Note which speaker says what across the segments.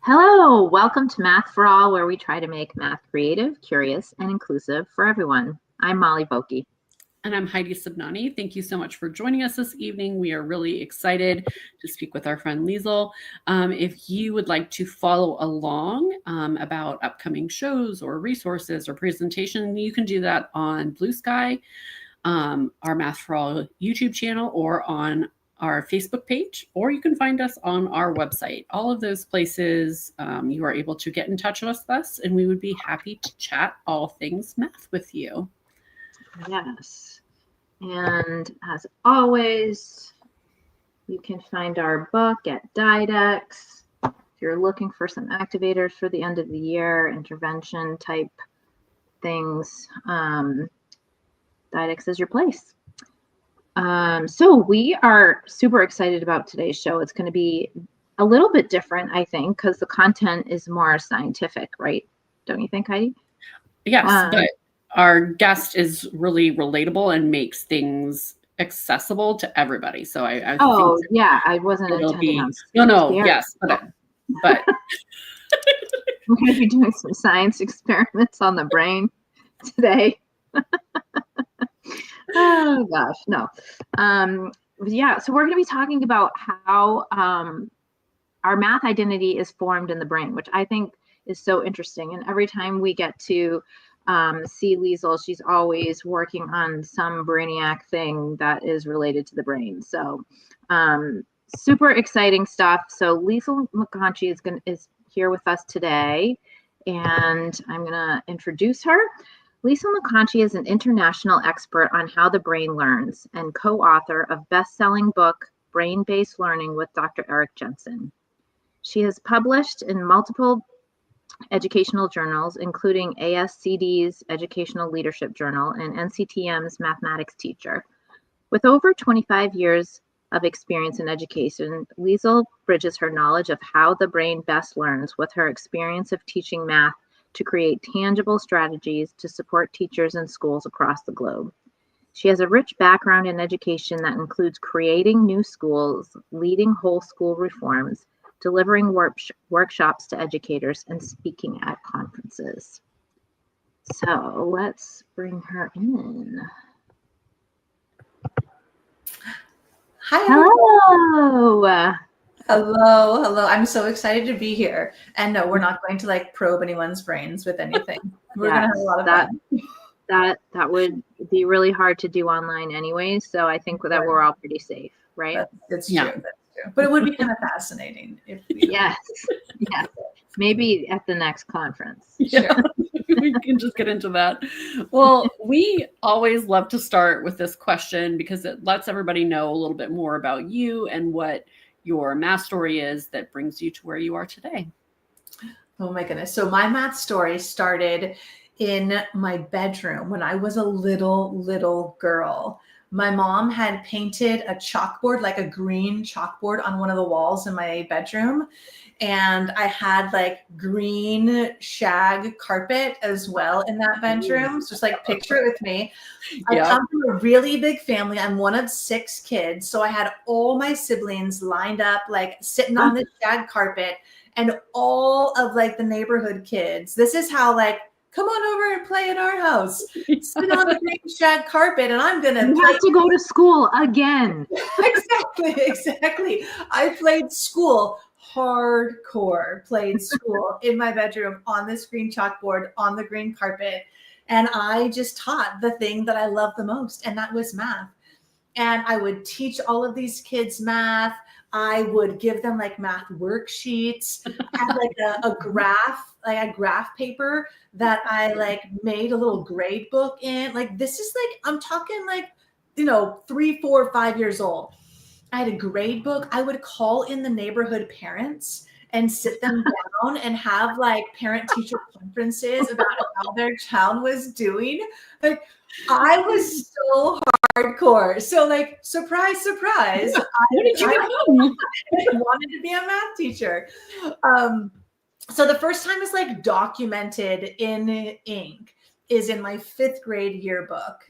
Speaker 1: Hello, welcome to Math for All, where we try to make math creative, curious, and inclusive for everyone. I'm Molly Boki.
Speaker 2: And I'm Heidi Subnani. Thank you so much for joining us this evening. We are really excited to speak with our friend Liesl. If you would like to follow along about upcoming shows or resources or presentation, you can do that on Blue Sky, our Math for All YouTube channel, or on our Facebook page, or you can find us on our website. All of those places you are able to get in touch with us, and we would be happy to chat all things math with you.
Speaker 1: Yes. And as always, you can find our book at Didex. If you're looking for some activators for the end of the year, intervention type things, Didex is your place. So we are super excited about today's show. It's going to be a little bit different, I think, because the content is more scientific, right? Don't you think, Heidi?
Speaker 2: Yes, but our guest is really relatable and makes things accessible to everybody. So I think
Speaker 1: I wasn't intending on
Speaker 2: yes, but
Speaker 1: we're going to be doing some science experiments on the brain today. Oh gosh, no. So we're going to be talking about how our math identity is formed in the brain, which I think is so interesting. And every time we get to see Liesl, she's always working on some brainiac thing that is related to the brain. So super exciting stuff. So Liesl McConchie is here with us today, and I'm going to introduce her. Liesl McConchie is an international expert on how the brain learns and co-author of best-selling book Brain-Based Learning with Dr. Eric Jensen. She has published in multiple educational journals, including ASCD's Educational Leadership Journal and NCTM's Mathematics Teacher. With over 25 years of experience in education, Liesl bridges her knowledge of how the brain best learns with her experience of teaching math to create tangible strategies to support teachers and schools across the globe. She has a rich background in education that includes creating new schools, leading whole school reforms, delivering workshops to educators, and speaking at conferences. So let's bring her in.
Speaker 3: Hi.
Speaker 1: Hello.
Speaker 3: Hello. I'm so excited to be here. And no, we're not going to probe anyone's brains with anything. We're going to have a lot of fun.
Speaker 1: That would be really hard to do online anyway. So I think that we're all pretty safe, right?
Speaker 3: That's true. That's true. But it would be kind of fascinating if we
Speaker 1: Yes. Maybe at the next conference.
Speaker 2: Yeah. We can just get into that. Well, we always love to start with this question because it lets everybody know a little bit more about you and what your math story is that brings you to where you are today.
Speaker 3: Oh my goodness. So my math story started in my bedroom when I was a little girl. My mom had painted a chalkboard, like a green chalkboard, on one of the walls in my bedroom. And I had green shag carpet as well in that bedroom. So just picture it with me. I come from a really big family. I'm one of 6 kids. So I had all my siblings lined up, sitting on the shag carpet, and all of the neighborhood kids. This is how come on over and play in our house. Sit on the green shag carpet, and I'm gonna
Speaker 1: have to go to school again.
Speaker 3: Exactly. I played school hardcore. Played school in my bedroom on this green chalkboard on the green carpet, and I just taught the thing that I love the most, and that was math. And I would teach all of these kids math. I would give them math worksheets. I had a graph paper that I made a little grade book in. This is I'm talking 3, 4, 5 years old. I had a grade book. I would call in the neighborhood parents and sit them down and have parent teacher conferences about how their child was doing. I was so hardcore. So surprise, surprise. I wanted to be a math teacher. So the first time is documented in ink is in my 5th grade yearbook,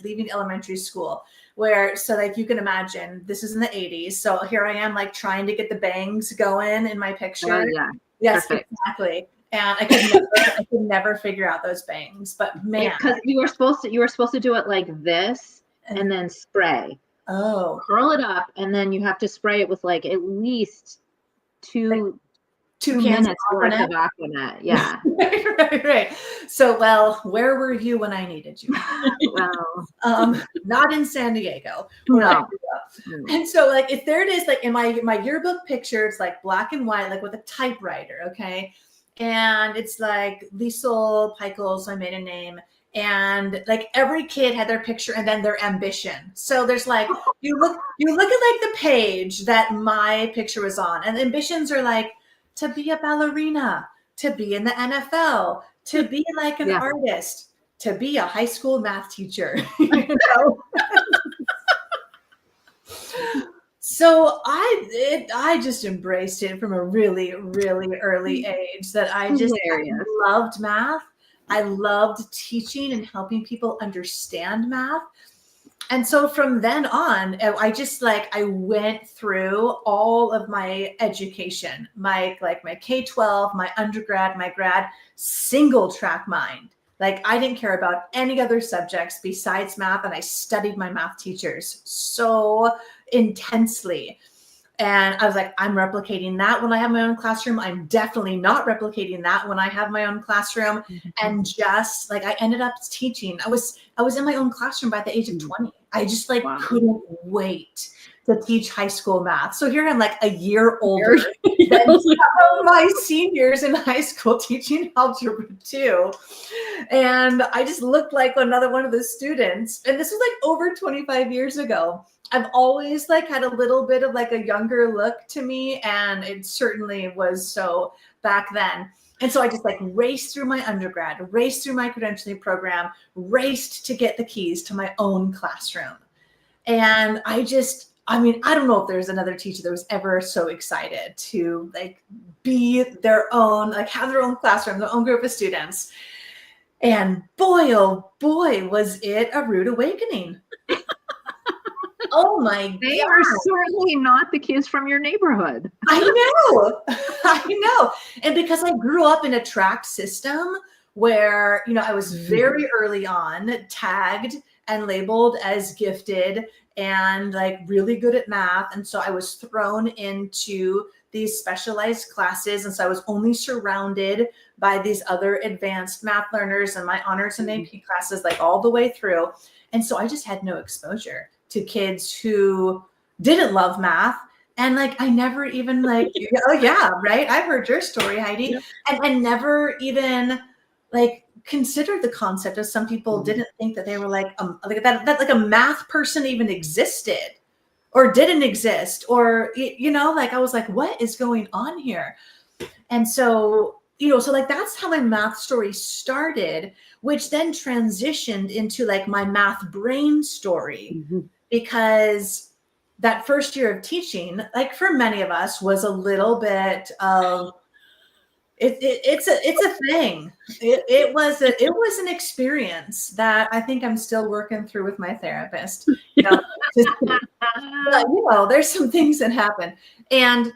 Speaker 3: leaving elementary school, where, so you can imagine, this is in the 80s. So here I am trying to get the bangs going in my picture. Yes,
Speaker 1: Perfect.
Speaker 3: exactly. And I could never figure out those bangs, but man.
Speaker 1: Because you were supposed to do it like this and then spray.
Speaker 3: Oh.
Speaker 1: Curl it up, and then you have to spray it with like at least two minutes worth of Aquanet. Yeah.
Speaker 3: Right. So, well, where were you when I needed you?
Speaker 1: Well,
Speaker 3: not in San Diego.
Speaker 1: no.
Speaker 3: And so, like, if there it is, like in my yearbook picture, it's like black and white, like with a typewriter, okay? And it's like Liesl McConchie, my maiden name. And like every kid had their picture and then their ambition. So there's like, you look at like the page that my picture was on, and the ambitions are like to be a ballerina, to be in the NFL, to be like an artist, to be a high school math teacher. You know? So I just embraced it from a really, really early age, that I just loved math. I loved teaching and helping people understand math. And so from then on, I just I went through all of my education, my K-12, my undergrad, my grad, single track mind. Like I didn't care about any other subjects besides math. And I studied my math teachers so intensely. And I was like, I'm replicating that when I have my own classroom. I'm definitely not replicating that when I have my own classroom. Mm-hmm. And just like, I ended up teaching. I was in my own classroom by the age of 20. I just couldn't wait to teach high school math. So here I'm like a year older than some of my seniors in high school teaching algebra 2. And I just looked like another one of the students. And this was like over 25 years ago. I've always had a little bit of a younger look to me, and it certainly was so back then. And so I just raced through my undergrad, raced through my credentialing program, raced to get the keys to my own classroom. And I don't know if there's another teacher that was ever so excited to be their own, have their own classroom, their own group of students. And boy, oh boy, was it a rude awakening. Oh my God.
Speaker 1: They are certainly not the kids from your neighborhood.
Speaker 3: I know. And because I grew up in a track system where, I was very early on tagged and labeled as gifted and really good at math. And so I was thrown into these specialized classes. And so I was only surrounded by these other advanced math learners and my honors and AP classes, all the way through. And so I just had no exposure to kids who didn't love math. And I never even oh yeah, right. I've heard your story, Heidi. Yeah. And never even considered the concept of some people didn't think that they were that a math person even existed or didn't exist, or, I was like, what is going on here? And so, so that's how my math story started, which then transitioned into my math brain story. Mm-hmm. Because that first year of teaching, for many of us, was a little bit of it's a thing. It was an experience that I think I'm still working through with my therapist. But, there's some things that happen, and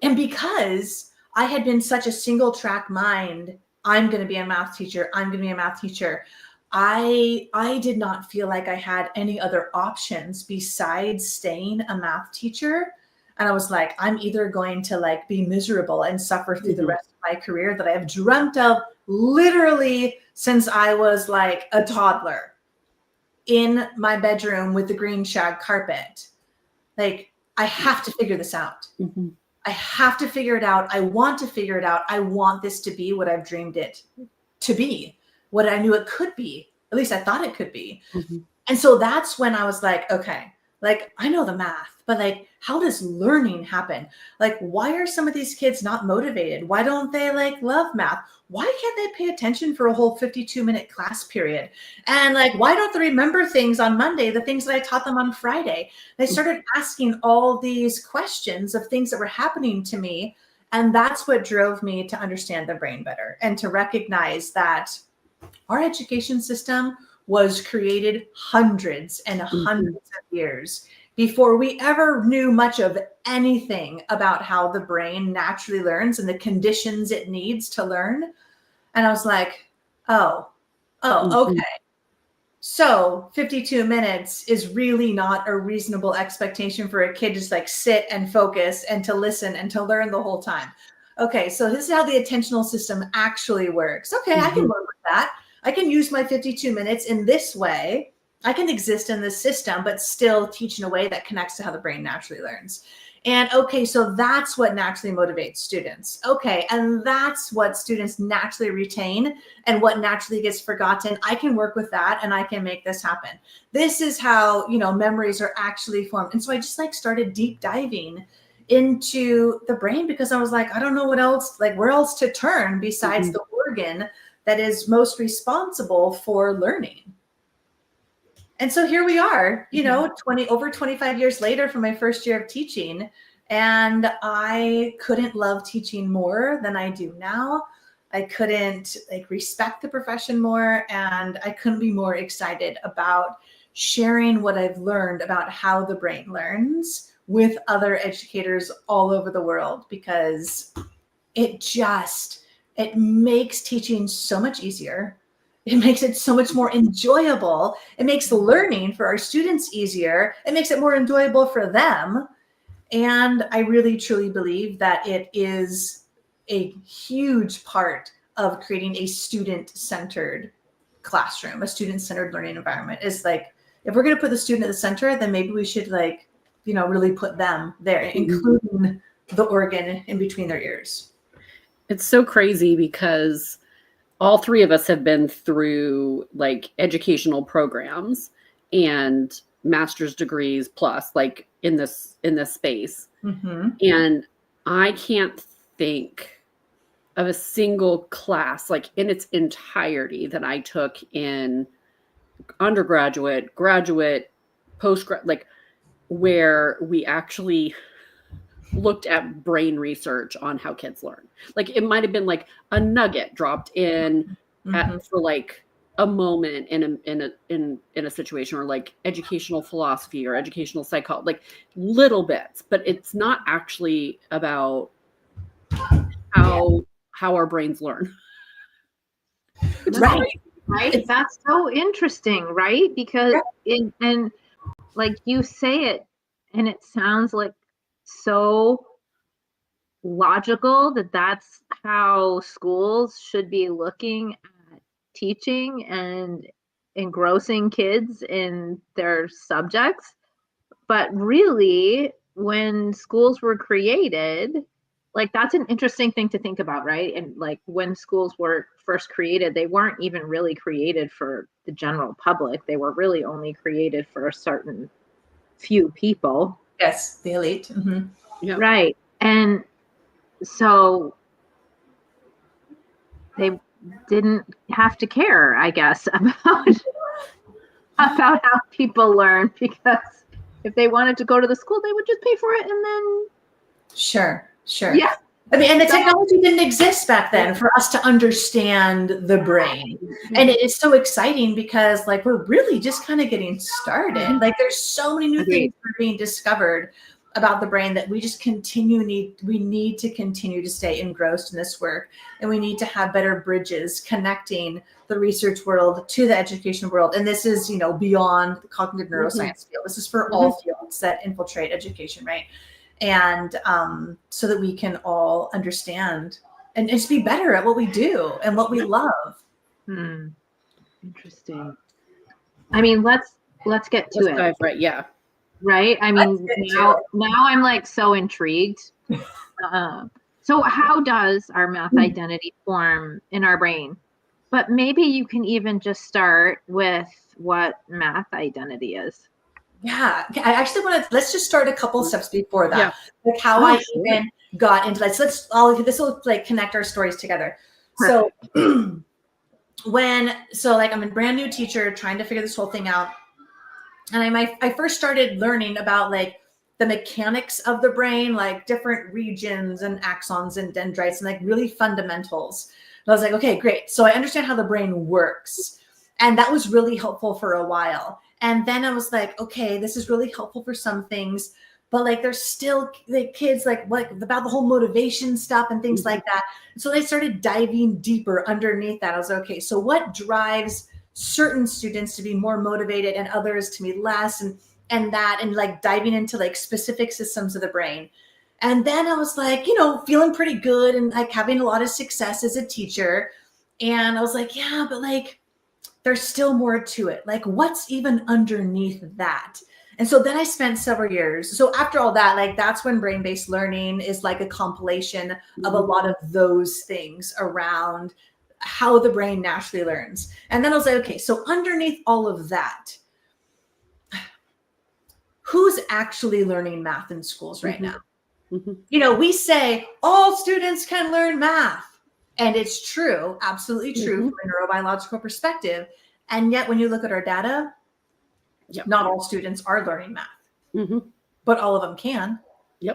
Speaker 3: because I had been such a single track mind, I'm going to be a math teacher. I'm going to be a math teacher. I did not feel like I had any other options besides staying a math teacher. And I was like, I'm either going to be miserable and suffer through the rest of my career that I have dreamt of literally since I was a toddler in my bedroom with the green shag carpet. I have to figure this out. Mm-hmm. I have to figure it out. I want to figure it out. I want this to be what I've dreamed it to be. What I knew it could be, at least I thought it could be. Mm-hmm. And so that's when I was like, okay, I know the math, but how does learning happen? Why are some of these kids not motivated? Why don't they love math? Why can't they pay attention for a whole 52-minute class period? And why don't they remember things on Monday, the things that I taught them on Friday? They started asking all these questions of things that were happening to me. And that's what drove me to understand the brain better and to recognize that our education system was created hundreds and hundreds of years before we ever knew much of anything about how the brain naturally learns and the conditions it needs to learn. And I was like, oh, okay. So 52 minutes is really not a reasonable expectation for a kid to just like sit and focus and to listen and to learn the whole time. Okay, so this is how the attentional system actually works. Okay, I can work with that. I can use my 52 minutes in this way. I can exist in this system, but still teach in a way that connects to how the brain naturally learns. And okay, so that's what naturally motivates students. Okay, and that's what students naturally retain and what naturally gets forgotten. I can work with that and I can make this happen. This is how, you know, memories are actually formed. And so I just like started deep diving into the brain because I was like, I don't know what else, like where else to turn besides the organ that is most responsible for learning. And so here we are, you know, over 25 years later from my first year of teaching. And I couldn't love teaching more than I do now. I couldn't like respect the profession more. And I couldn't be more excited about sharing what I've learned about how the brain learns with other educators all over the world, because it makes teaching so much easier. It makes it so much more enjoyable. It makes the learning for our students easier. It makes it more enjoyable for them. And I really, truly believe that it is a huge part of creating a student-centered classroom, a student-centered learning environment. Is like, if we're going to put the student at the center, then maybe we should like, you know, really put them there, including the organ in between their ears.
Speaker 2: It's so crazy because all three of us have been through like educational programs and master's degrees plus like in this space. And I can't think of a single class like in its entirety that I took in undergraduate, graduate, postgrad, like where we actually looked at brain research on how kids learn. Like it might have been like a nugget dropped in for like a moment in a situation, or like educational philosophy or educational psychology, like little bits, but it's not actually about how our brains learn.
Speaker 1: Right. That's so interesting, right? Because and like you say it, and it sounds like so logical that that's how schools should be looking at teaching and engrossing kids in their subjects. But really, when schools were created, like that's an interesting thing to think about, right? And like when schools were first created, they weren't even really created for the general public. They were really only created for a certain few people.
Speaker 3: Yes, the elite.
Speaker 2: Yeah.
Speaker 1: Right. And so they didn't have to care, I guess, about how people learn, because if they wanted to go to the school, they would just pay for it and then
Speaker 3: Sure.
Speaker 1: Yeah.
Speaker 3: I mean, and the technology didn't exist back then for us to understand the brain. And it is so exciting because like we're really just kind of getting started. Like there's so many new things that are being discovered about the brain that we just we need to continue to stay engrossed in this work. And we need to have better bridges connecting the research world to the education world. And this is, you know, beyond the cognitive neuroscience field. This is for all fields that infiltrate education, right? And so that we can all understand and just be better at what we do and what we love.
Speaker 1: Interesting. I mean, let's get to it.
Speaker 2: Dive right, yeah.
Speaker 1: Right? I mean, now I'm like so intrigued. So how does our math identity form in our brain? But maybe you can even just start with what math identity is.
Speaker 3: Yeah, I actually want to, let's just start a couple steps before that. Like how I even got into this. This will like connect our stories together. Perfect. So like I'm a brand new teacher trying to figure this whole thing out. And I first started learning about like the mechanics of the brain, like different regions and axons and dendrites and like really fundamentals. And I was like, okay, great. So I understand how the brain works. And that was really helpful for a while. And then I was like, okay, this is really helpful for some things, but like there's still like kids like about the whole motivation stuff and things like that. So they started diving deeper underneath that. I was like, okay, so what drives certain students to be more motivated and others to be less, and like diving into like specific systems of the brain. And then I was like, feeling pretty good and like having a lot of success as a teacher. And I was like, yeah, but like there's still more to it. Like what's even underneath that? And so then I spent several years. So after all that, like that's when brain-based learning is like a compilation of a lot of those things around how the brain naturally learns. And then I was like, okay, so underneath all of that, who's actually learning math in schools right now? We say all students can learn math. And it's true, absolutely true from a neurobiological perspective. And yet when you look at our data, not all students are learning math, but all of them can.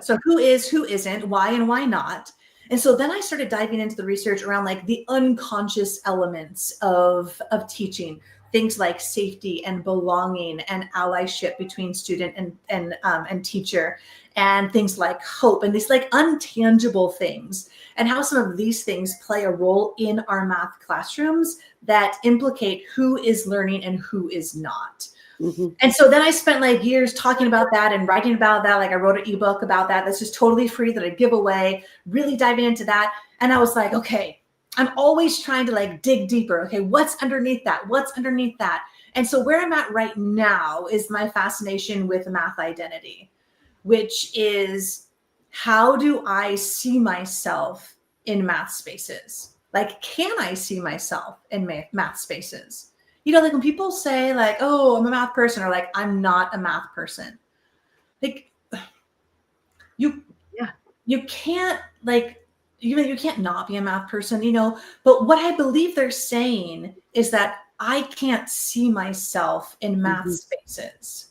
Speaker 3: So who is, who isn't, why and why not? And so then I started diving into the research around like the unconscious elements of teaching, things like safety and belonging and allyship between student and teacher, and things like hope and these like untangible things, and how some of these things play a role in our math classrooms that implicate who is learning and who is not. And so then I spent like years talking about that and writing about that. Like I wrote an ebook about that that's just totally free that I give away, really diving into that. And I was like, okay, I'm always trying to like dig deeper. Okay, what's underneath that? What's underneath that? And so where I'm at right now is my fascination with math identity, which is how do I see myself in math spaces? Like, can I see myself in math spaces? Like when people say like, oh, I'm a math person, or like, I'm not a math person. Like you can't like, you can't not be a math person, but what I believe they're saying is that I can't see myself in math spaces.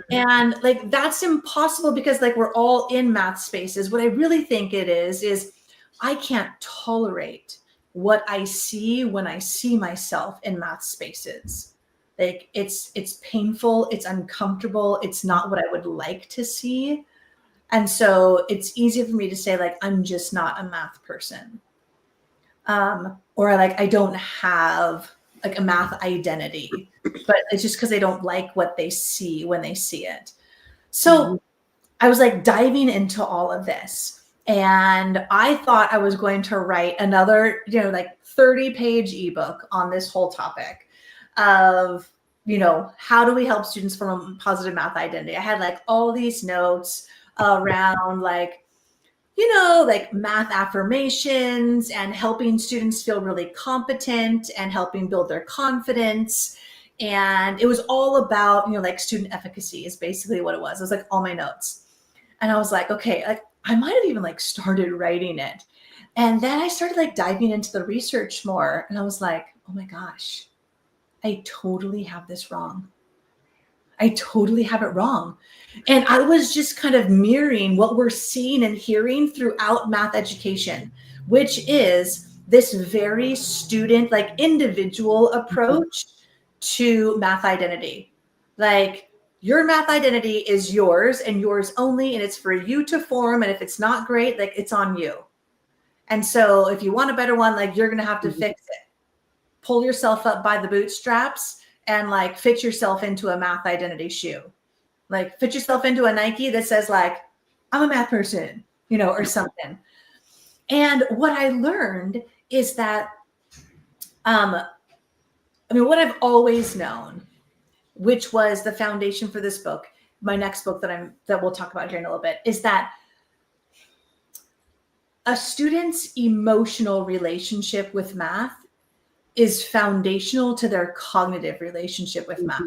Speaker 3: And like, that's impossible because like we're all in math spaces. What I really think it is I can't tolerate what I see when I see myself in math spaces. Like it's painful, it's uncomfortable, it's not what I would like to see. And so it's easy for me to say like, I'm just not a math person. Or like, I don't have like a math identity, but it's just because I don't like what they see when they see it. So I was like diving into all of this. And I thought I was going to write another, like 30-page ebook on this whole topic of, how do we help students form a positive math identity? I had like all these notes around like, like math affirmations and helping students feel really competent and helping build their confidence. And it was all about, like student efficacy is basically what it was. It was like all my notes. And I was like, okay, like I might have even like started writing it. And then I started like diving into the research more. And I was like, oh my gosh, I totally have this wrong. I totally have it wrong. And I was just kind of mirroring what we're seeing and hearing throughout math education, which is this very student, like individual approach to math identity. Like, your math identity is yours and yours only, and it's for you to form. And if it's not great, like it's on you. And so if you want a better one, like you're going to have to fix it. Pull yourself up by the bootstraps and like fit yourself into a math identity shoe. Like fit yourself into a Nike that says like, I'm a math person, or something. And what I learned is that, what I've always known, which was the foundation for this book, my next book that we'll talk about here in a little bit, is that a student's emotional relationship with math is foundational to their cognitive relationship with math.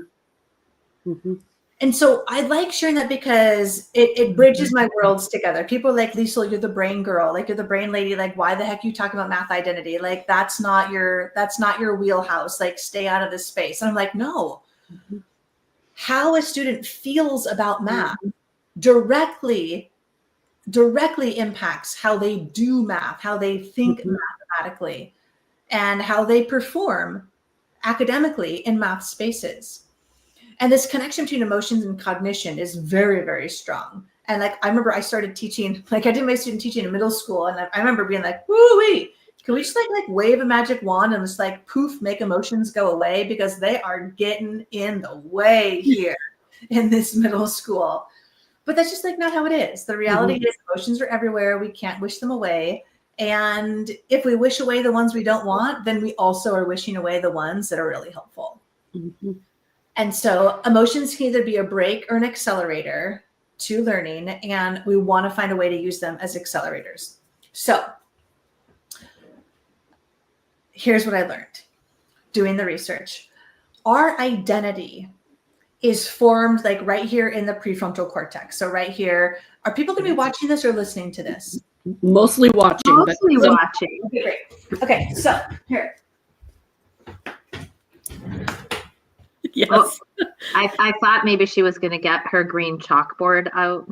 Speaker 3: And so I like sharing that because it bridges my worlds together. People are like, Liesl, you're the brain girl. Like, you're the brain lady. Like, why the heck are you talking about math identity? Like, that's not your wheelhouse. Like, stay out of this space. And I'm like, no. How a student feels about math directly impacts how they do math, how they think mathematically, and how they perform academically in math spaces. And this connection between emotions and cognition is very, very strong. And like, I remember I started teaching, like I did my student teaching in middle school. And I remember being like, woo wee, can we just like wave a magic wand and just like poof, make emotions go away? Because they are getting in the way here in this middle school. But that's just like not how it is. The reality is emotions are everywhere. We can't wish them away. And if we wish away the ones we don't want, then we also are wishing away the ones that are really helpful. And so emotions can either be a brake or an accelerator to learning, and we want to find a way to use them as accelerators. So here's what I learned doing the research. Our identity is formed like right here in the prefrontal cortex. So right here, are people going to be watching this or listening to this?
Speaker 2: Mostly watching.
Speaker 1: Mostly watching.
Speaker 3: Okay, great. Okay, so here.
Speaker 2: Yes.
Speaker 1: Oh, I thought maybe she was going to get her green chalkboard out.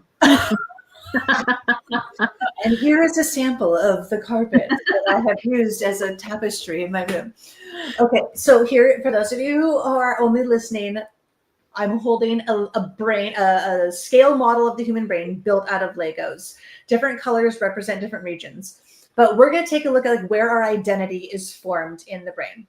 Speaker 3: And here is a sample of the carpet that I have used as a tapestry in my room. Okay, so here, for those of you who are only listening, I'm holding a scale model of the human brain built out of Legos. Different colors represent different regions. But we're going to take a look at like where our identity is formed in the brain.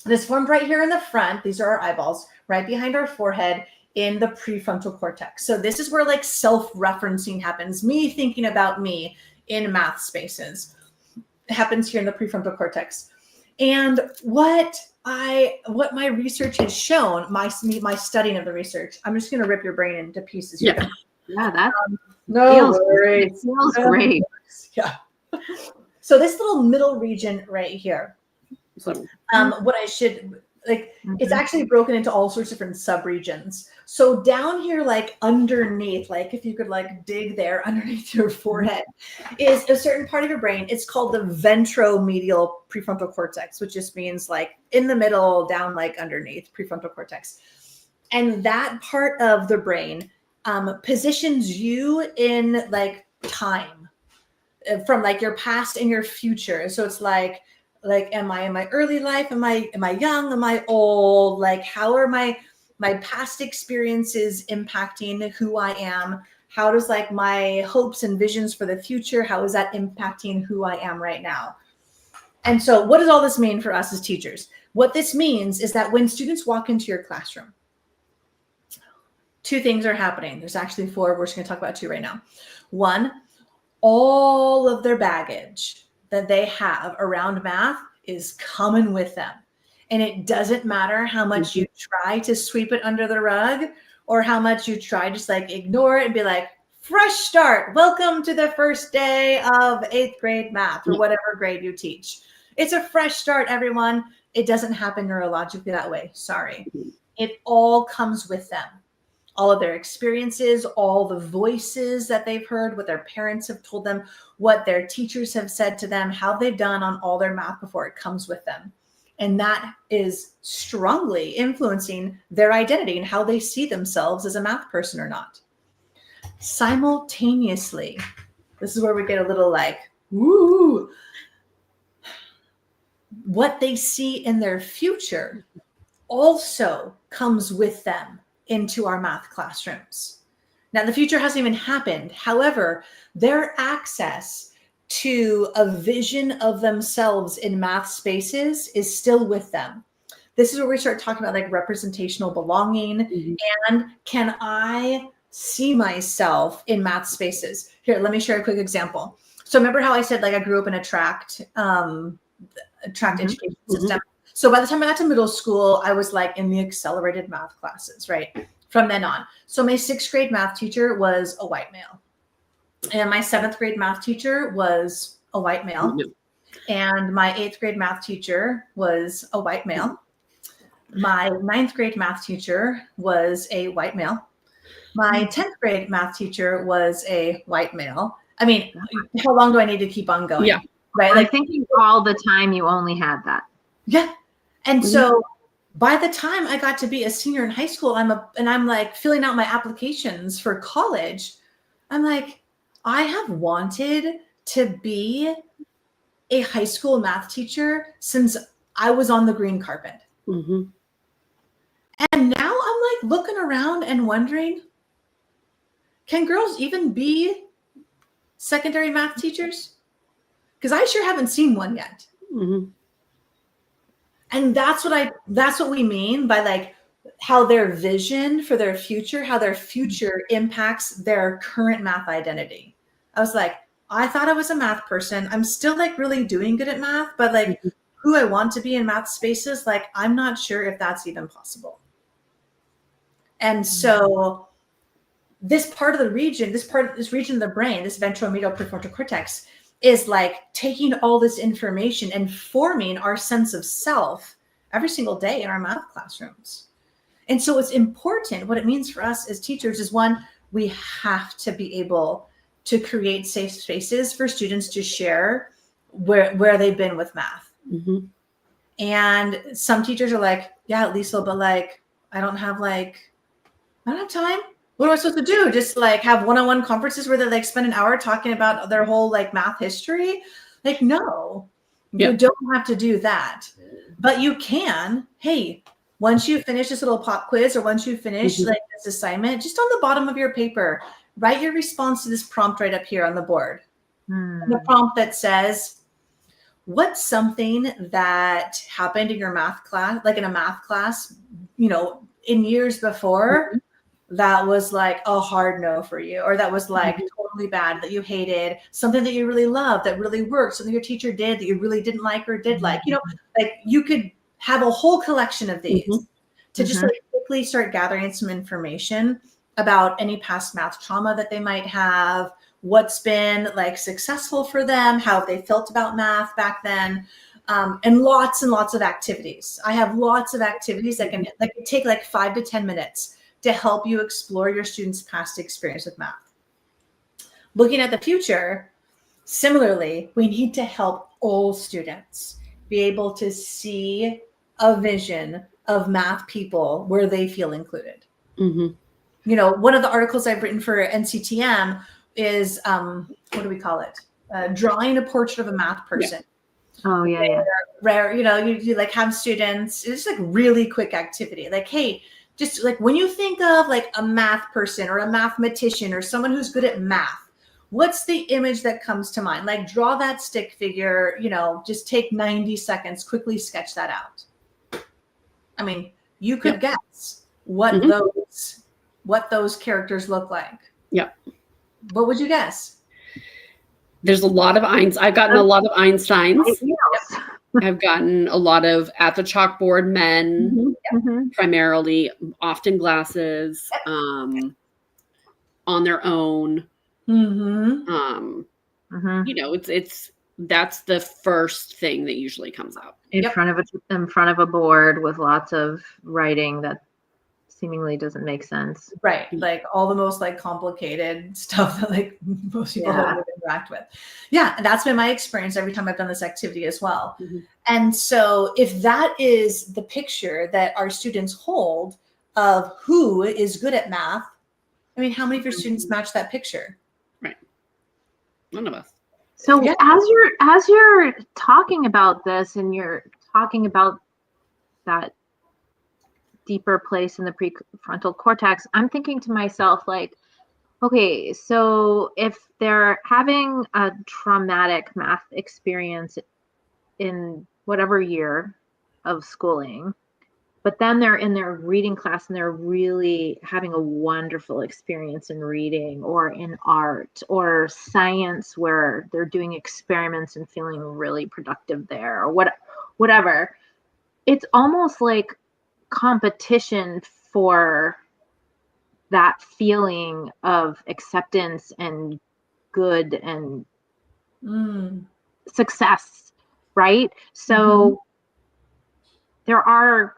Speaker 3: It is formed right here in the front. These are our eyeballs, right behind our forehead in the prefrontal cortex. So this is where like self-referencing happens. Me thinking about me in math spaces. It happens here in the prefrontal cortex. And what my research has shown, my studying of the research, I'm just going to rip your brain into pieces here.
Speaker 1: Yeah, that
Speaker 3: no
Speaker 1: feels great.
Speaker 3: Yeah. So this little middle region right here, what I should like, it's actually broken into all sorts of different subregions. So down here, like underneath, like if you could like dig there underneath your forehead, is a certain part of your brain. It's called the ventromedial prefrontal cortex, which just means like in the middle, down like underneath prefrontal cortex. And that part of the brain positions you in like time from like your past and your future. So it's like, am I in my early life? Am I young? Am I old? Like, how are my past experiences impacting who I am? How does like my hopes and visions for the future, how is that impacting who I am right now? And so what does all this mean for us as teachers? What this means is that when students walk into your classroom, two things are happening. There's actually four. We're just going to talk about two right now. One, all of their baggage that they have around math is coming with them. And it doesn't matter how much you try to sweep it under the rug or how much you try to just like ignore it and be like, fresh start. Welcome to the first day of 8th grade math or whatever grade you teach. It's a fresh start, everyone. It doesn't happen neurologically that way. Sorry. It all comes with them. All of their experiences, all the voices that they've heard, what their parents have told them, what their teachers have said to them, how they've done on all their math before, it comes with them. And that is strongly influencing their identity and how they see themselves as a math person or not. Simultaneously, this is where we get a little like, woo, what they see in their future also comes with them into our math classrooms. Now, the future hasn't even happened. However, their access to a vision of themselves in math spaces is still with them. This is where we start talking about like representational belonging and can I see myself in math spaces? Here, let me share a quick example. So remember how I said like I grew up in a tract education system. So by the time I got to middle school, I was like in the accelerated math classes, right? From then on. So my 6th grade math teacher was a white male. And my 7th grade math teacher was a white male. And my 8th grade math teacher was a white male. My 9th grade math teacher was a white male. My 10th grade math teacher was a white male. I mean, how long do I need to keep on going?
Speaker 2: Yeah.
Speaker 3: Right.
Speaker 1: Like thinking all the time you only had that.
Speaker 3: Yeah. And so by the time I got to be a senior in high school, I'm like filling out my applications for college. I'm like, I have wanted to be a high school math teacher since I was on the green carpet. And now I'm like looking around and wondering, can girls even be secondary math teachers? Because I sure haven't seen one yet.
Speaker 2: Mm-hmm.
Speaker 3: And that's what we mean by like how their vision for their future, how their future impacts their current math identity. I was like, I thought I was a math person. I'm still like really doing good at math, but like who I want to be in math spaces, like I'm not sure if that's even possible. And so this part of the region, this region of the brain, this ventromedial prefrontal cortex, is like taking all this information and forming our sense of self every single day in our math classrooms. And so it's important. What it means for us as teachers is, one, we have to be able to create safe spaces for students to share where they've been with math.
Speaker 2: Mm-hmm.
Speaker 3: And some teachers are like, yeah, Liesl, but like, I don't have time. What am I supposed to do? Just like have one-on-one conferences where they like spend an hour talking about their whole like math history? Like, no, you don't have to do that. But you can, hey, once you finish this little pop quiz, or once you finish like this assignment, just on the bottom of your paper, write your response to this prompt right up here on the board. The prompt that says, what's something that happened in your math class, like in a math class, you know, in years before, that was like a hard no for you, or that was like totally bad, that you hated, something that you really loved, that really worked, something your teacher did that you really didn't like or did like, you know, like you could have a whole collection of these to just like quickly start gathering some information about any past math trauma that they might have, what's been like successful for them, how they felt about math back then. And lots of activities. I have lots of activities that can take like 5 to 10 minutes to help you explore your students' past experience with math. Looking at the future, similarly, we need to help all students be able to see a vision of math people where they feel included. You know, one of the articles I've written for NCTM is, what do we call it? Drawing a portrait of a math person.
Speaker 1: Oh, yeah.
Speaker 3: Rare, you know, you like have students, it's like really quick activity. Like, hey, just like when you think of like a math person or a mathematician or someone who's good at math, what's the image that comes to mind? Like draw that stick figure, you know, just take 90 seconds, quickly sketch that out. I mean, you could guess what those characters look like.
Speaker 2: Yeah.
Speaker 3: What would you guess?
Speaker 2: There's a lot of I've gotten a lot of Einsteins. I've gotten a lot of at the chalkboard men, primarily, often glasses, on their own. You know, that's the first thing that usually comes up
Speaker 1: in front of a board with lots of writing that seemingly doesn't make sense.
Speaker 3: Right. Like all the most like complicated stuff that like most people don't interact with. Yeah. And that's been my experience every time I've done this activity as well. And so if that is the picture that our students hold of who is good at math, I mean, how many of your students match that picture?
Speaker 2: Right. None of us.
Speaker 1: So as you're talking about this and you're talking about that deeper place in the prefrontal cortex, I'm thinking to myself, like, okay, so if they're having a traumatic math experience in whatever year of schooling, but then they're in their reading class and they're really having a wonderful experience in reading or in art or science where they're doing experiments and feeling really productive there, or whatever, it's almost like competition for that feeling of acceptance and good and success, right? So there are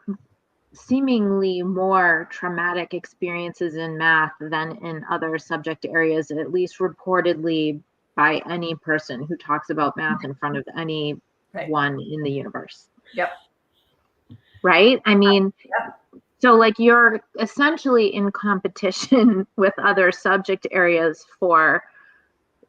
Speaker 1: seemingly more traumatic experiences in math than in other subject areas, at least reportedly by any person who talks about math in front of anyone in the universe. Right? I mean, so like you're essentially in competition with other subject areas for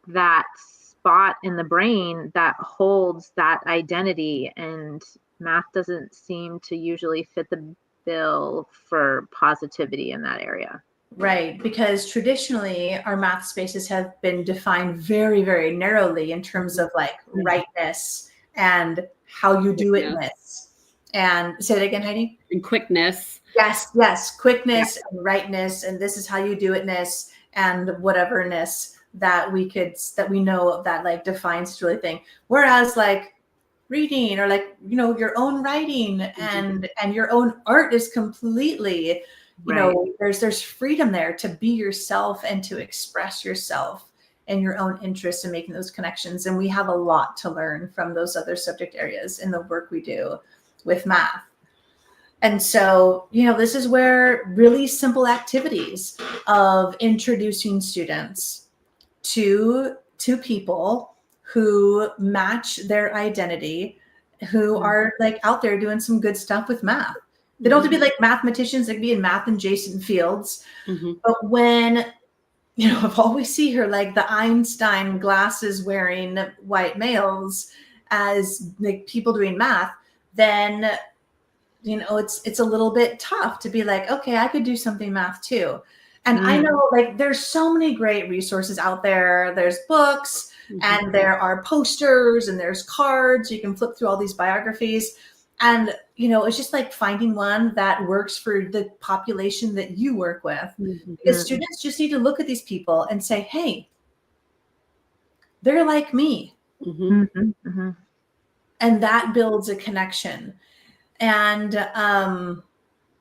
Speaker 1: that spot in the brain that holds that identity, and math doesn't seem to usually fit the feel for positivity in that area.
Speaker 3: Right, because traditionally our math spaces have been defined very, very narrowly in terms of like rightness and how you do it with. And say it again, Heidi.
Speaker 2: And quickness.
Speaker 3: Yes, quickness and rightness, and this is how you do itness and whateverness that we know of that like defines the really thing. Whereas like reading or like, you know, your own writing and your own art is completely, you know, there's freedom there to be yourself and to express yourself and your own interests and making those connections. And we have a lot to learn from those other subject areas in the work we do with math. And so, you know, this is where really simple activities of introducing students to people who match their identity, who are like out there doing some good stuff with math. They don't have to be like mathematicians, they can be in math adjacent fields. But when, you know, if all we see here, like the Einstein glasses wearing white males as like people doing math, then, you know, it's a little bit tough to be like, okay, I could do something math too. And I know like there's so many great resources out there. There's books and there are posters and there's cards. You can flip through all these biographies. And, you know, it's just like finding one that works for the population that you work with. Because students just need to look at these people and say, hey, they're like me. And that builds a connection. And,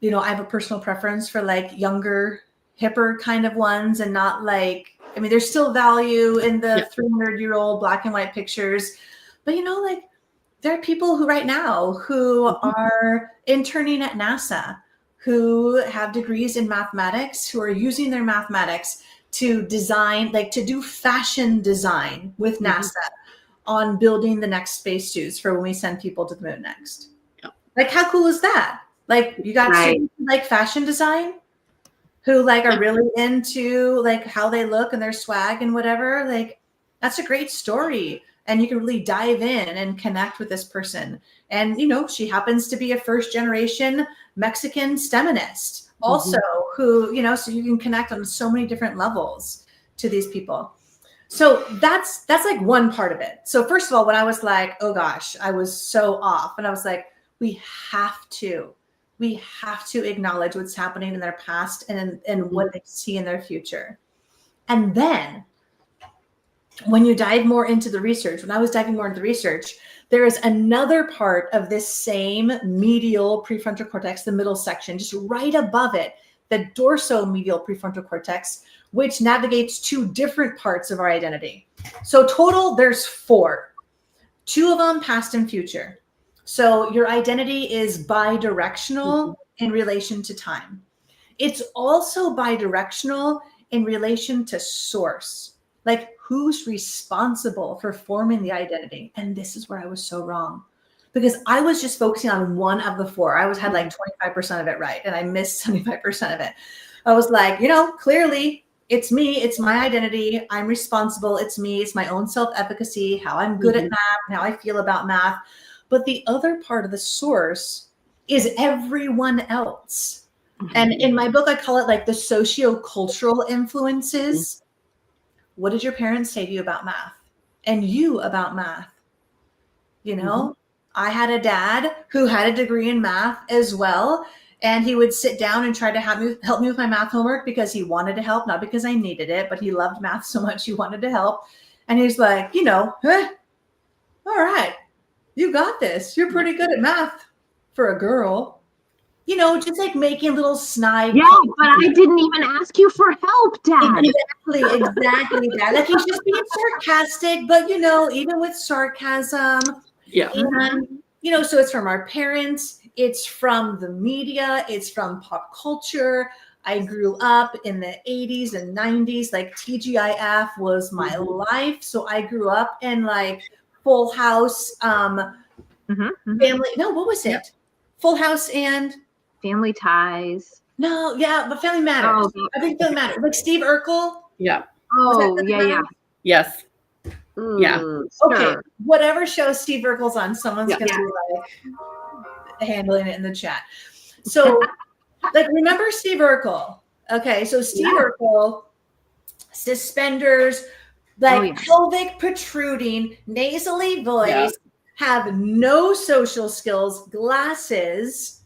Speaker 3: you know, I have a personal preference for like younger, hipper kind of ones and not like, I mean, there's still value in the 300-year-old black and white pictures, but, you know, like there are people who right now who are interning at NASA, who have degrees in mathematics, who are using their mathematics to design, like to do fashion design with NASA on building the next spacesuits for when we send people to the moon next. Like, how cool is that? Like, you got students like fashion design who like are really into like how they look and their swag and whatever. Like, that's a great story. And you can really dive in and connect with this person. And, you know, she happens to be a first generation Mexican STEMinist also who, you know, so you can connect on so many different levels to these people. So that's like one part of it. So first of all, when I was like, oh gosh, I was so off, and I was like, we have to acknowledge what's happening in their past and what they see in their future. And then when you dive more into the research, when I was diving more into the research, there is another part of this same medial prefrontal cortex, the middle section, just right above it, the dorsomedial prefrontal cortex, which navigates two different parts of our identity. So total, there's 4, 2 of them past and future. So your identity is bidirectional in relation to time. It's also bidirectional in relation to source, like who's responsible for forming the identity. And this is where I was so wrong, because I was just focusing on one of the 4. I had like 25% of it right, and I missed 75% of it. I was like, you know, clearly it's me, it's my identity, I'm responsible, it's me, it's my own self-efficacy, how I'm good at math, and how I feel about math. But the other part of the source is everyone else. And in my book, I call it like the socio-cultural influences. What did your parents say to you about math? And you about math? You know, I had a dad who had a degree in math as well. And he would sit down and try to help me with my math homework because he wanted to help, not because I needed it, but he loved math so much he wanted to help. And he's like, you know, all right, you got this. You're pretty good at math for a girl. You know, just like making little snide.
Speaker 1: Yeah, but I didn't even ask you for help, Dad.
Speaker 3: Exactly, Dad. Like he's just being sarcastic, but you know, even with sarcasm. And, you know, so it's from our parents, it's from the media, it's from pop culture. I grew up in the 80s and 90s, like TGIF was my life. So I grew up in like Full House, Family. No, what was it? Full House and
Speaker 1: Family Ties.
Speaker 3: No, yeah, but Family Matters.
Speaker 1: Oh,
Speaker 3: I think Family Matters. Like Steve Urkel.
Speaker 2: Yeah.
Speaker 1: Oh, yeah.
Speaker 2: Yes.
Speaker 1: Ooh,
Speaker 2: Yeah.
Speaker 3: Okay.
Speaker 1: Sure.
Speaker 3: Whatever show Steve Urkel's on, someone's gonna be like handling it in the chat. So like, remember Steve Urkel? Okay, so Steve Urkel, suspenders, like pelvic protruding, nasally voice, have no social skills, glasses,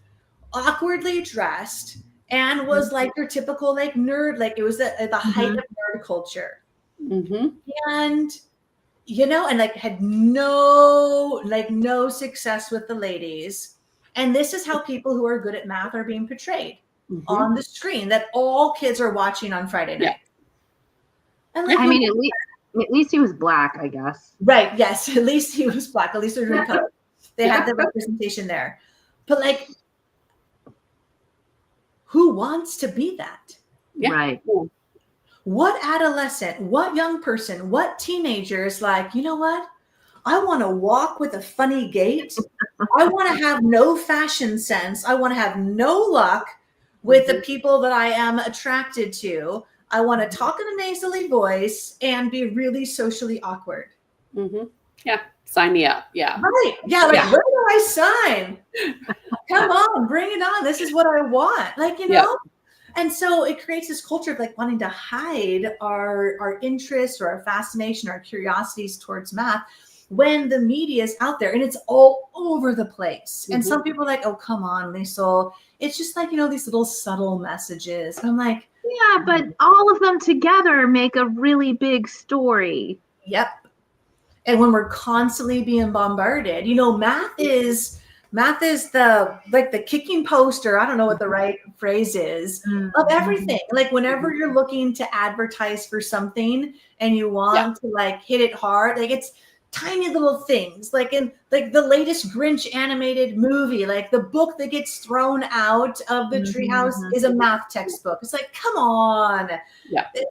Speaker 3: awkwardly dressed, and was like your typical like nerd. Like, it was the height of nerd culture. And you know, and like had no success with the ladies. And this is how people who are good at math are being portrayed on the screen that all kids are watching on Friday night. And like,
Speaker 1: I mean, at least he was black, I guess.
Speaker 3: Right. Yes. At least he was black. At least they're doing color. They have the representation there. But like, who wants to be that?
Speaker 1: Right.
Speaker 3: What adolescent, what young person, what teenager is like, you know what? I want to walk with a funny gait. I want to have no fashion sense. I want to have no luck with the people that I am attracted to. I want to talk in a nasally voice and be really socially awkward.
Speaker 2: Yeah. Sign me up. Yeah.
Speaker 3: Right. Yeah. Like, where do I sign? Come on, bring it on. This is what I want. Like, you know? And so it creates this culture of like wanting to hide our interest or our fascination, our curiosities towards math when the media is out there and it's all over the place. And some people are like, oh, come on, Liesl. It's just like, you know, these little subtle messages. And I'm like,
Speaker 1: yeah, but all of them together make a really big story.
Speaker 3: Yep. And when we're constantly being bombarded, you know, math is the kicking poster, I don't know what the right phrase is, of everything. Like, whenever you're looking to advertise for something and you want to like hit it hard, like, it's tiny little things, like in like the latest Grinch animated movie, like the book that gets thrown out of the treehouse is a math textbook. It's like, come on.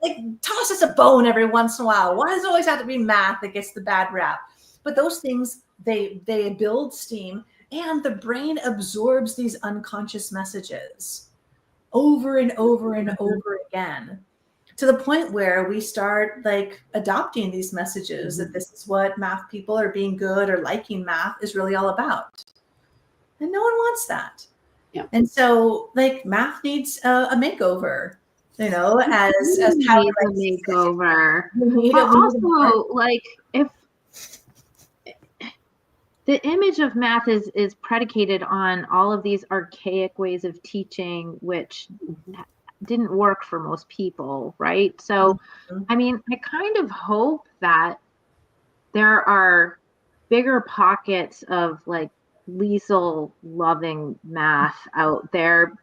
Speaker 3: Like, toss us a bone every once in a while. Why does it always have to be math that gets the bad rap? But those things, they build steam. And the brain absorbs these unconscious messages over and over and over again, to the point where we start like adopting these messages that this is what math people are being good or liking math is really all about. And no one wants that. And so like math needs a makeover, you know, as how
Speaker 1: a makeover. But also, like, if the image of math is predicated on all of these archaic ways of teaching, which didn't work for most people, right? So, I mean, I kind of hope that there are bigger pockets of like Liesl loving math out there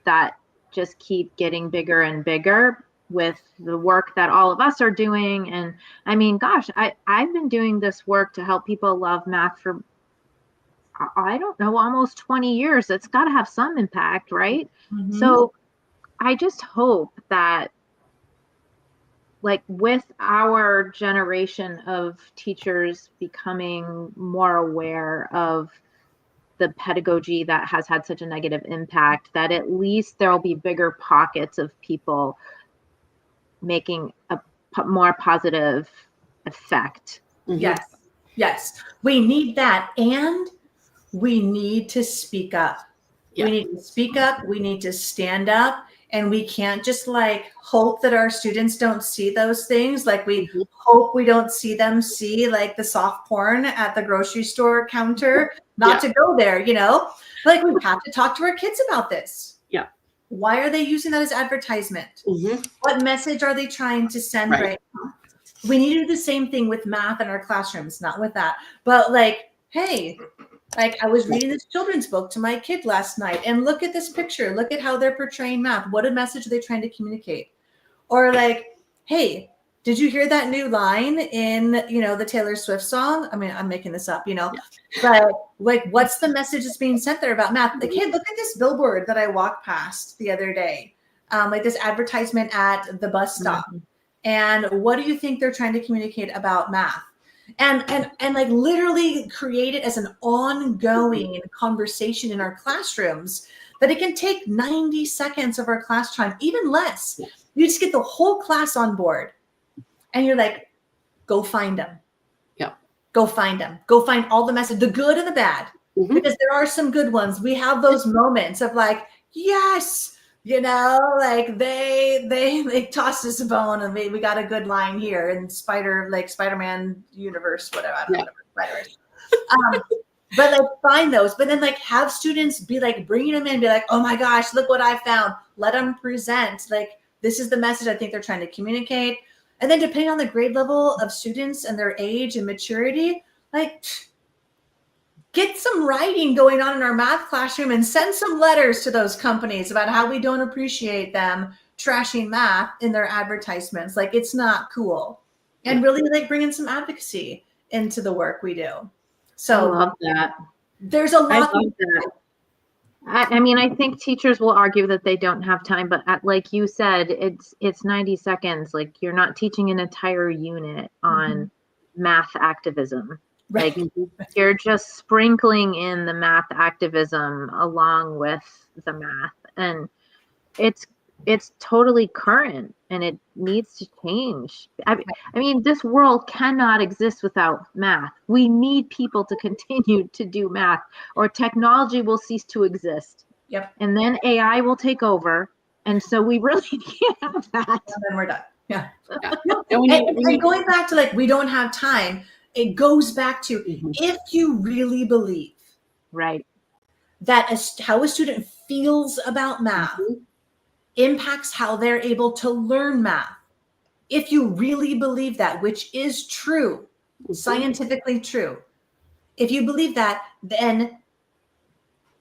Speaker 1: that just keep getting bigger and bigger with the work that all of us are doing. And I mean, gosh, I've been doing this work to help people love math for, I don't know, almost 20 years. It's got to have some impact, right? So I just hope that, like, with our generation of teachers becoming more aware of the pedagogy that has had such a negative impact, that at least there'll be bigger pockets of people making a more positive effect.
Speaker 3: Yes, we need that. And we need to speak up. We need to speak up. We need to stand up. And we can't just like hope that our students don't see those things. Like, we hope we don't see them see like the soft porn at the grocery store counter, not to go there, you know, like, we have to talk to our kids about this. Why are they using that as advertisement? What message are they trying to send right now? We need to do the same thing with math in our classrooms, not with that, but like, hey, like, I was reading this children's book to my kid last night, and look at this picture. Look at how they're portraying math. What a message are they trying to communicate? Or like, hey, did you hear that new line in, you know, the Taylor Swift song? I mean, I'm making this up, you know, but like, what's the message that's being sent there about math? Like, hey, look at this billboard that I walked past the other day. Like this advertisement at the bus stop. And what do you think they're trying to communicate about math? And like literally create it as an ongoing conversation in our classrooms, that it can take 90 seconds of our class time, even less. You just get the whole class on board and you're like, go find them. Go find them. Go find all the message, the good and the bad. because there are some good ones. We have those moments of like, yes, you know, like they tossed us a bone and we got a good line here in Spider-Man universe, whatever. I don't know, whatever Spider-Man. But like find those, but then like have students be like bringing them in, be like, oh my gosh, look what I found. Let them present. Like, this is the message I think they're trying to communicate. And then depending on the grade level of students and their age and maturity, like get some writing going on in our math classroom and send some letters to those companies about how we don't appreciate them trashing math in their advertisements. Like, it's not cool. And really like bringing some advocacy into the work we do. So
Speaker 1: I love that.
Speaker 3: There's a lot.
Speaker 1: I love that. I mean, I think teachers will argue that they don't have time, but like you said, it's 90 seconds. Like, you're not teaching an entire unit on math activism.
Speaker 3: Right.
Speaker 1: Like, you're just sprinkling in the math activism along with the math, and it's totally current and it needs to change. I mean, this world cannot exist without math. We need people to continue to do math, or technology will cease to exist.
Speaker 3: Yep.
Speaker 1: And then AI will take over. And so we really can't have that.
Speaker 3: And then we're done. Yeah.
Speaker 2: And
Speaker 3: going back to like, we don't have time. It goes back to if you really believe that how a student feels about math impacts how they're able to learn math. If you really believe that, which is true, scientifically true, if you believe that, then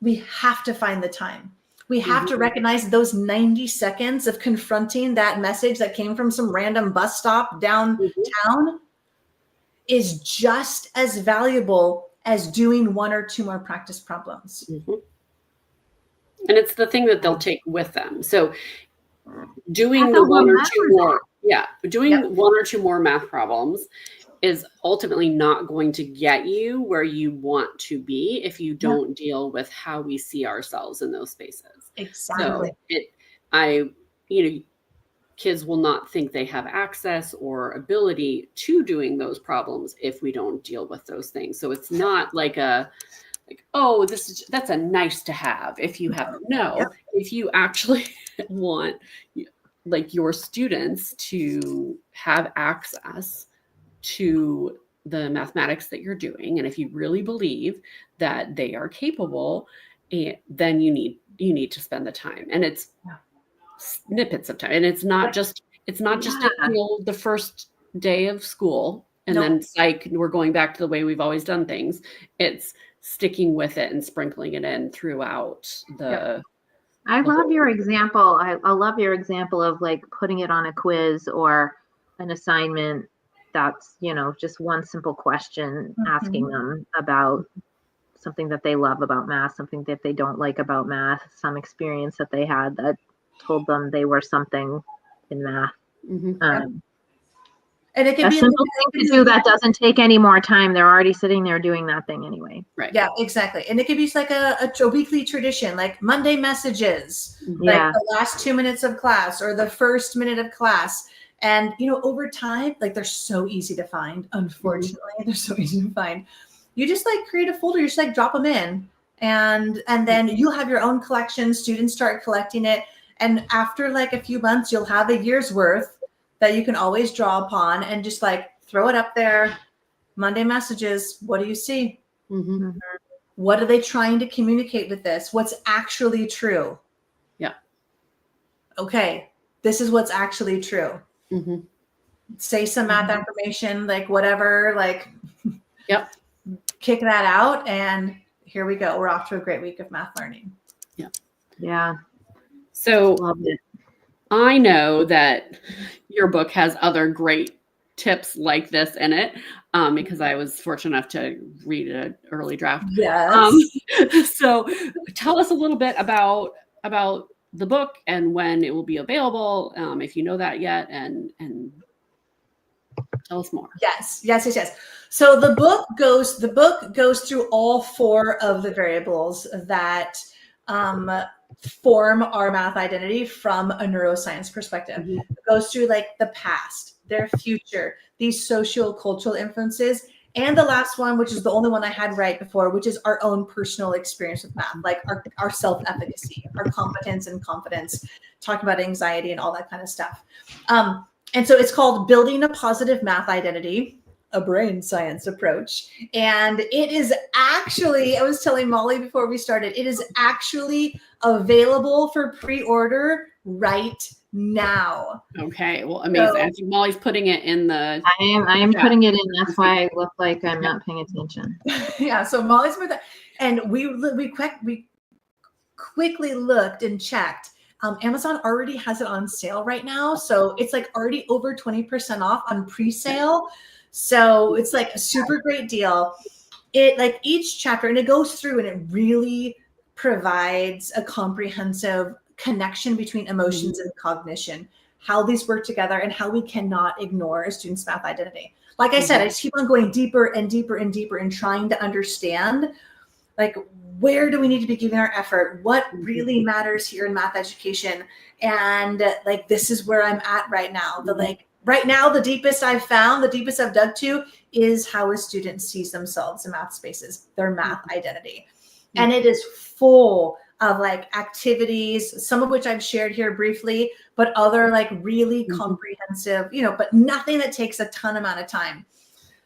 Speaker 3: we have to find the time. We have to recognize those 90 seconds of confronting that message that came from some random bus stop downtown is just as valuable as doing one or two more practice problems.
Speaker 2: And it's the thing that they'll take with them. So doing the one or two more, one or two more math problems is ultimately not going to get you where you want to be if you don't deal with how we see ourselves in those spaces.
Speaker 3: Exactly.
Speaker 2: So kids will not think they have access or ability to doing those problems if we don't deal with those things. So it's not like that's a nice to have if you have if you actually want like your students to have access to the mathematics that you're doing, and if you really believe that they are capable, then you need to spend the time. And it's snippets of time, and it's not just the first day of school and then psych, we're going back to the way we've always done things. It's sticking with it and sprinkling it in throughout the
Speaker 1: I love your example. I love your example of like putting it on a quiz or an assignment that's, just one simple question, asking them about something that they love about math, something that they don't like about math, some experience that they had that told them they were something in math.
Speaker 3: And it can
Speaker 1: a
Speaker 3: be
Speaker 1: simple thing to do that doesn't take any more time. They're already sitting there doing that thing anyway.
Speaker 2: Right.
Speaker 3: Yeah, exactly. And it could be like a weekly tradition, like Monday messages, like the last 2 minutes of class or the first minute of class. And, over time, like they're so easy to find. Unfortunately, they're so easy to find. You just like create a folder, you just like drop them in and then you'll have your own collection. Students start collecting it. And after like a few months, you'll have a year's worth that you can always draw upon and just like throw it up there. Monday messages. What do you see? What are they trying to communicate with this? What's actually true?
Speaker 2: Yeah.
Speaker 3: Okay. This is what's actually true. Say some math information, like whatever, like kick that out. And here we go. We're off to a great week of math learning.
Speaker 1: Yeah.
Speaker 2: So I know that your book has other great tips like this in it, because I was fortunate enough to read an early draft.
Speaker 3: Yes.
Speaker 2: So tell us a little bit about the book and when it will be available, if you know that yet, and tell us more.
Speaker 3: Yes. So the book goes through all four of the variables that form our math identity from a neuroscience perspective. It goes through like the past, their future, these social cultural influences, And the last one, which is the only one I had right before, which is our own personal experience with math, like our self-efficacy, our competence and confidence, talking about anxiety and all that kind of stuff. And so it's called Building a Positive Math Identity, a brain science approach. And it is actually, I was telling Molly before we started, it is actually available for pre-order right now.
Speaker 2: Okay, well, amazing. I think Molly's putting it in the.
Speaker 1: I am putting it in. That's why I look like I'm not paying attention.
Speaker 3: Yeah, so Molly's put that, and we quickly looked and checked. Amazon already has it on sale right now, so it's like already over 20% off on pre-sale. So it's like a super great deal. It like each chapter, and it goes through and it really provides a comprehensive connection between emotions and cognition, how these work together, and how we cannot ignore a student's math identity. Like I said, I just keep on going deeper and deeper and deeper and trying to understand, like, where do we need to be giving our effort? What really matters here in math education? And like, this is where I'm at right now. Right now, the deepest I've found, the deepest I've dug to is how a student sees themselves in math spaces, their math identity. And it is full of like activities, some of which I've shared here briefly, but other like really comprehensive, but nothing that takes a ton amount of time.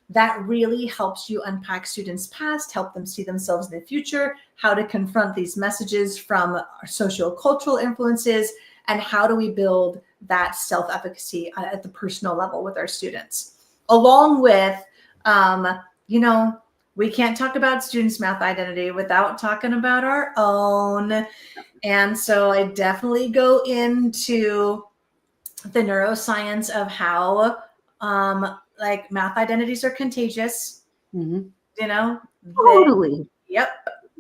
Speaker 3: That really helps you unpack students' past, help them see themselves in the future, how to confront these messages from our socio-cultural influences, and how do we build that self-efficacy at the personal level with our students. Along with, we can't talk about students' math identity without talking about our own. And so I definitely go into the neuroscience of how like math identities are contagious.
Speaker 1: Totally.
Speaker 3: Yep.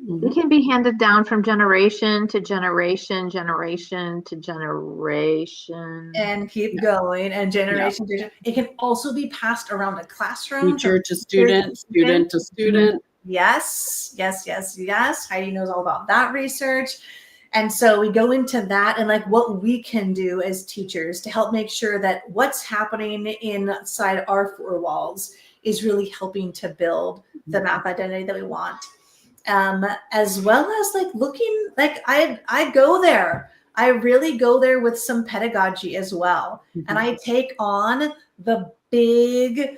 Speaker 1: It can be handed down from generation to generation, generation to generation.
Speaker 3: And keep going, and generation to generation. It can also be passed around the classroom.
Speaker 2: Teacher to student, student to student.
Speaker 3: Yes. Heidi knows all about that research. And so we go into that and like what we can do as teachers to help make sure that what's happening inside our four walls is really helping to build the math identity that we want. As well as like looking, like I go there. I really go there with some pedagogy as well. And I take on the big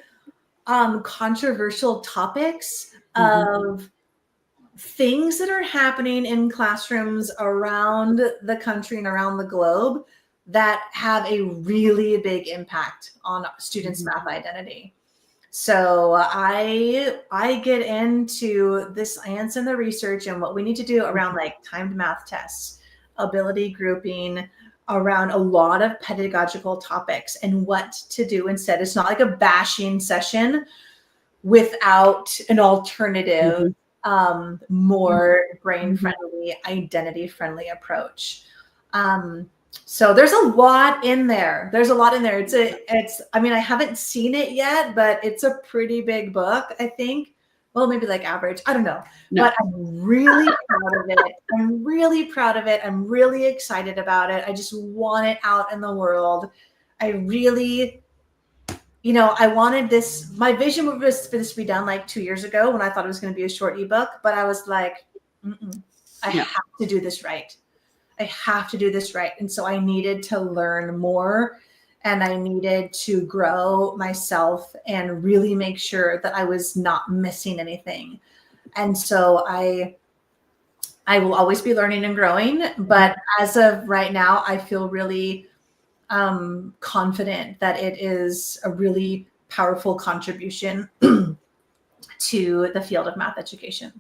Speaker 3: controversial topics of things that are happening in classrooms around the country and around the globe that have a really big impact on students' math identity. So I get into the science and the research and what we need to do around like timed math tests, ability grouping, around a lot of pedagogical topics and what to do instead. It's not like a bashing session without an alternative, more brain-friendly, identity-friendly approach. So there's a lot in there. It's I mean, I haven't seen it yet, but it's a pretty big book, I think. Well, maybe like average. I don't know. No. But I'm really proud of it. I'm really excited about it. I just want it out in the world. I really, I wanted this. My vision was for this to be done like 2 years ago when I thought it was going to be a short ebook. But I was like, I have to do this right. And so I needed to learn more and I needed to grow myself and really make sure that I was not missing anything. And so I will always be learning and growing. But as of right now, I feel really confident that it is a really powerful contribution to the field of math education.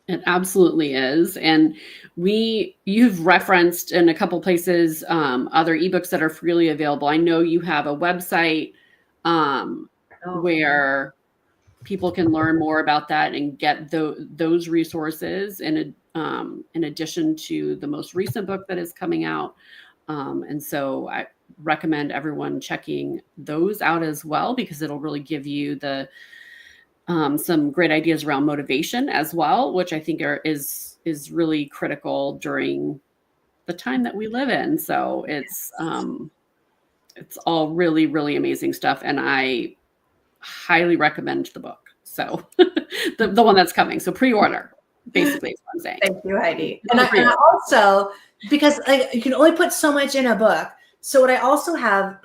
Speaker 2: It absolutely is. And you've referenced in a couple places other ebooks that are freely available. I know you have a website where people can learn more about that and get those resources in addition to the most recent book that is coming out. And so I recommend everyone checking those out as well, because it'll really give you some great ideas around motivation as well, which I think is really critical during the time that we live in. So it's all really, really amazing stuff. And I highly recommend the book. So the one that's coming. So pre-order, basically is what I'm saying.
Speaker 3: Thank you, Heidi. And I also, because you can only put so much in a book. So what I also have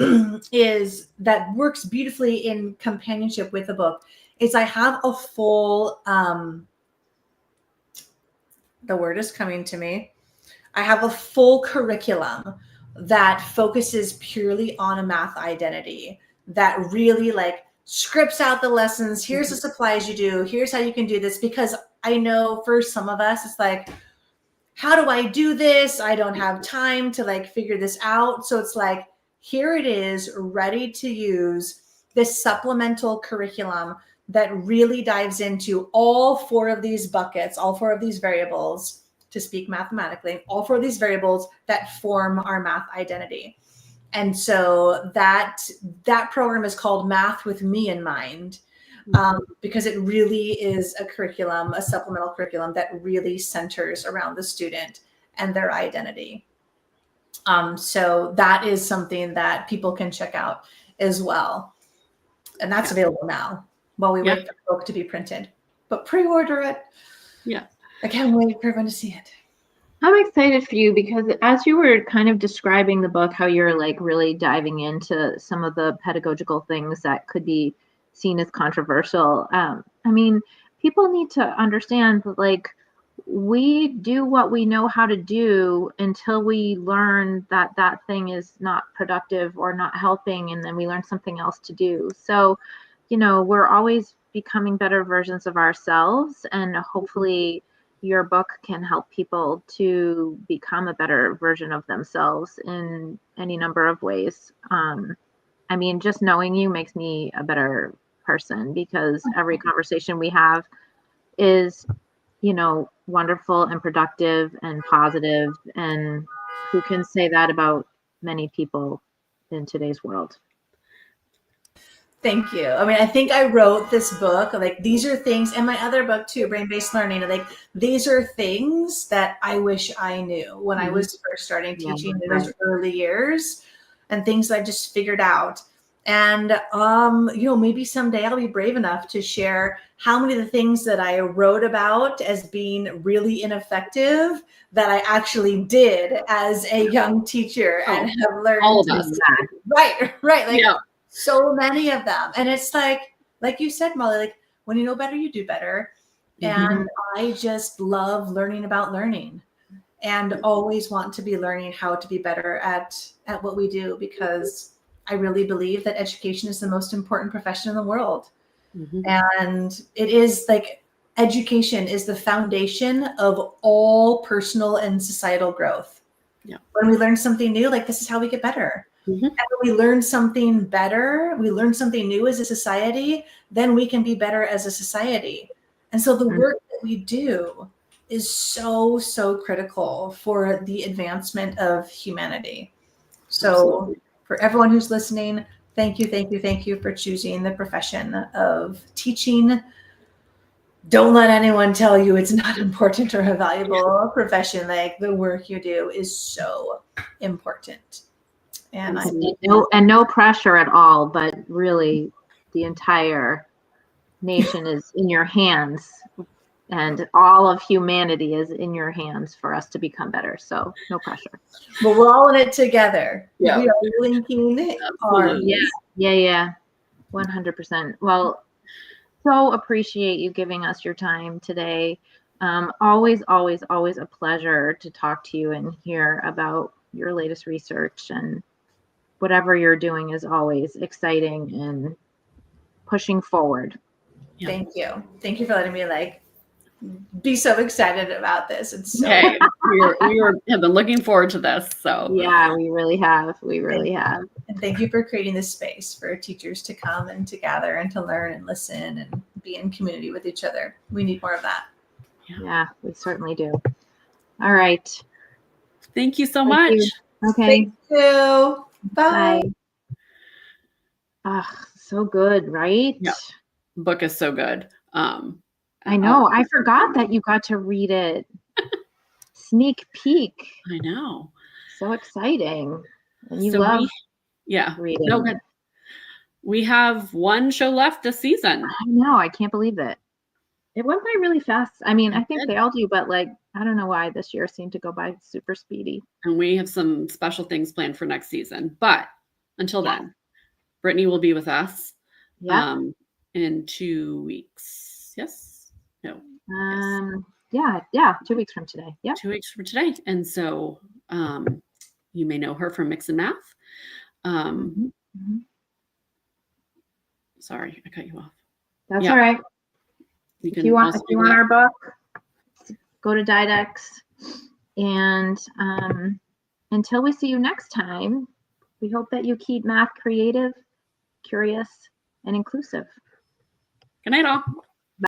Speaker 3: is that works beautifully in companionship with the book is I have a full, the word is coming to me. I have a full curriculum that focuses purely on a math identity, that really like scripts out the lessons. Here's the supplies you do. Here's how you can do this. Because I know for some of us, it's like, how do I do this? I don't have time to like figure this out. So it's like, here it is, ready to use, this supplemental curriculum that really dives into all 4 of these buckets, all 4 of these variables, to speak mathematically, all 4 of these variables that form our math identity. And so that program is called Math with Me in Mind, because it really is a curriculum, a supplemental curriculum that really centers around the student and their identity. So that is something that people can check out as well. And that's available now while we wait for the book to be printed. But pre-order it.
Speaker 2: Yeah.
Speaker 3: I can't wait for everyone to see it.
Speaker 1: I'm excited for you because as you were kind of describing the book, how you're like really diving into some of the pedagogical things that could be seen as controversial. I mean, people need to understand that like we do what we know how to do until we learn that that thing is not productive or not helping, and then we learn something else to do. So, you know, we're always becoming better versions of ourselves, and hopefully your book can help people to become a better version of themselves in any number of ways. I mean, just knowing you makes me a better person, because every conversation we have is, you know, wonderful and productive and positive, and who can say that about many people in today's world?
Speaker 3: Thank you. I mean, I think I wrote this book, like these are things, and my other book too, Brain-Based Learning, like these are things that I wish I knew when I was first starting teaching in those early years, and things that I just figured out. And, you know, maybe someday I'll be brave enough to share how many of the things that I wrote about as being really ineffective that I actually did as a young teacher and have learned.
Speaker 2: All of us.
Speaker 3: Right. Like so many of them. And it's like you said, Molly, like when you know better, you do better. And I just love learning about learning and always want to be learning how to be better at what we do, because I really believe that education is the most important profession in the world. And it is like education is the foundation of all personal and societal growth. When we learn something new, like this is how we get better. And when we learn something better, we learn something new as a society, then we can be better as a society. And so the work that we do is so, so critical for the advancement of humanity. So for everyone who's listening, thank you for choosing the profession of teaching. Don't let anyone tell you it's not important or a valuable profession. Like the work you do is so important. And
Speaker 1: no pressure at all, but really the entire nation is in your hands, and all of humanity is in your hands for us to become better. So no pressure.
Speaker 3: But we're all in it together. We are linking arms.
Speaker 1: Yeah. 100%. Well, so appreciate you giving us your time today. Always a pleasure to talk to you and hear about your latest research, and whatever you're doing is always exciting and pushing forward.
Speaker 3: Thank you for letting me like be so excited about this. It's so
Speaker 2: we have been looking forward to this. So
Speaker 1: yeah, we really have.
Speaker 3: And thank you for creating this space for teachers to come and to gather and to learn and listen and be in community with each other. We need more of that.
Speaker 1: Yeah, we certainly do. All right.
Speaker 2: Thank you so much.
Speaker 1: Okay.
Speaker 3: Thank you. Bye.
Speaker 1: So good, right?
Speaker 2: Yeah. The book is so good.
Speaker 1: I know. I forgot that you got to read it. Sneak peek.
Speaker 2: I know.
Speaker 1: So exciting. And you
Speaker 2: so
Speaker 1: love
Speaker 2: reading.
Speaker 1: No,
Speaker 2: we have one show left this season.
Speaker 1: I know. I can't believe it. It went by really fast. I mean, I think they all do, but like, I don't know why this year seemed to go by super speedy.
Speaker 2: And we have some special things planned for next season. But until then, Brittany will be with us in 2 weeks. Yes? No.
Speaker 1: Yes. Yeah, 2 weeks from today. Yeah.
Speaker 2: 2 weeks from today. And so you may know her from Mix and Math. Sorry, I cut you off.
Speaker 1: That's all right. If you want our book, go to Didex. And until we see you next time, we hope that you keep math creative, curious, and inclusive.
Speaker 2: Good night, all.